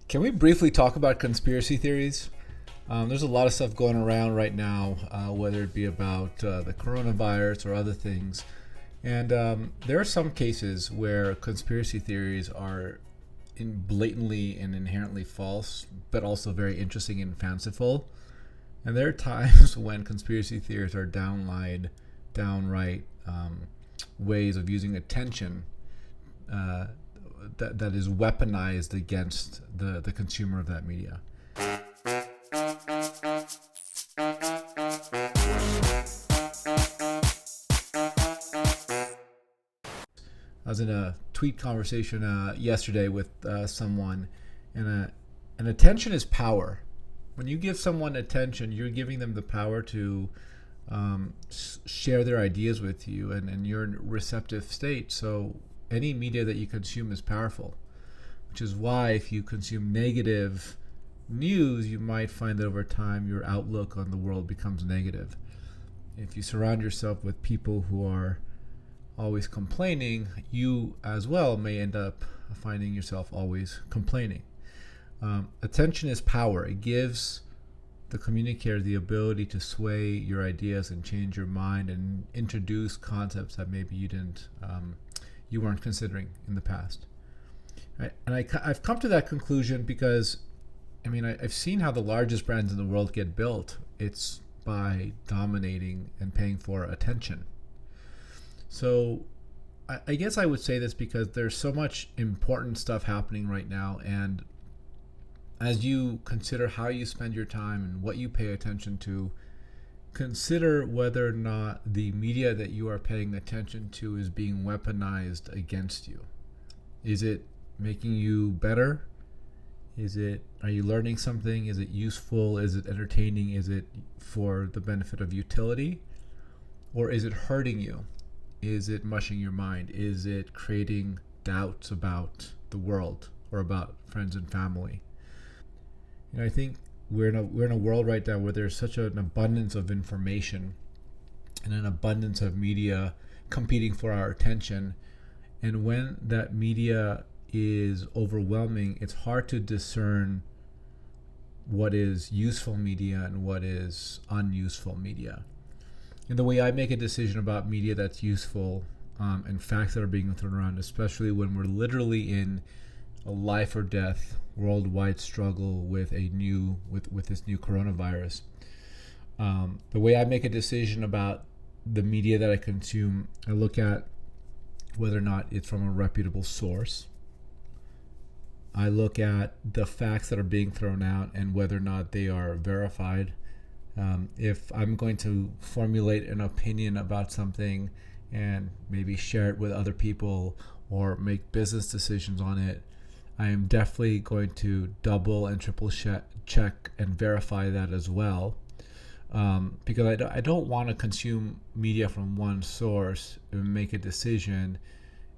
Can we briefly talk about conspiracy theories? There's a lot of stuff going around right now, whether it be about the coronavirus or other things. And there are some cases where conspiracy theories are blatantly and inherently false, but also very interesting and fanciful. And there are times when conspiracy theories are downright ways of using attention uh, that is weaponized against the consumer of that media. I was in a tweet conversation yesterday with someone, and attention is power. When you give someone attention, you're giving them the power to share their ideas with you, and you're in a receptive state. So any media that you consume is powerful, which is why if you consume negative news, you might find that over time your outlook on the world becomes negative. If you surround yourself with people who are always complaining, you as well may end up finding yourself always complaining. Attention is power. It gives the communicator the ability to sway your ideas and change your mind and introduce concepts that maybe you weren't considering in the past. Right? And I've come to that conclusion because, I've seen how the largest brands in the world get built. It's by dominating and paying for attention. So I guess I would say this because there's so much important stuff happening right now, and as you consider how you spend your time and what you pay attention to, consider whether or not the media that you are paying attention to is being weaponized against you. Is it making you better? Are you learning something? Is it useful? Is it entertaining? Is it for the benefit of utility? Or is it hurting you? Is it mushing your mind? Is it creating doubts about the world or about friends and family? I think we're in a world right now where there's such an abundance of information and an abundance of media competing for our attention. And when that media is overwhelming, it's hard to discern what is useful media and what is unuseful media. And the way I make a decision about media that's useful and facts that are being thrown around, especially when we're literally in a life or death worldwide struggle with this new coronavirus. The way I make a decision about the media that I consume, I look at whether or not it's from a reputable source. I look at the facts that are being thrown out and whether or not they are verified. If I'm going to formulate an opinion about something and maybe share it with other people or make business decisions on it, I am definitely going to double and triple check and verify that as well, because I don't want to consume media from one source and make a decision,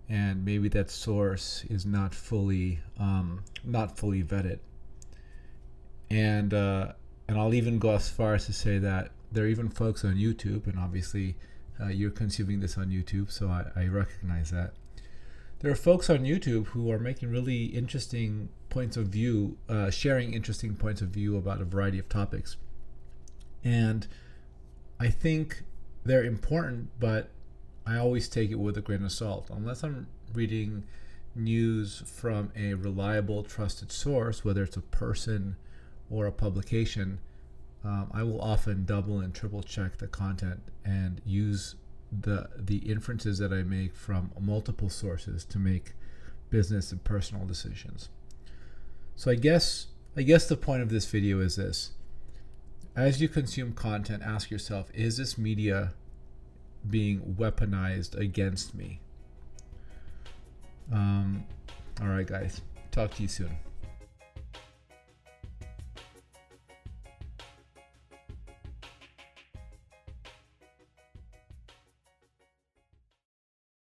and maybe that source is not fully vetted. And I'll even go as far as to say that there are even folks on YouTube, and obviously you're consuming this on YouTube, so I recognize that. There are folks on YouTube who are making really interesting points of view, sharing interesting points of view about a variety of topics. And I think they're important, but I always take it with a grain of salt. Unless I'm reading news from a reliable, trusted source, whether it's a person or a publication, I will often double and triple check the content and use the inferences that I make from multiple sources to make business and personal decisions. So I guess the point of this video is this: as you consume content, ask yourself, is this media being weaponized against me? All right, guys, talk to you soon.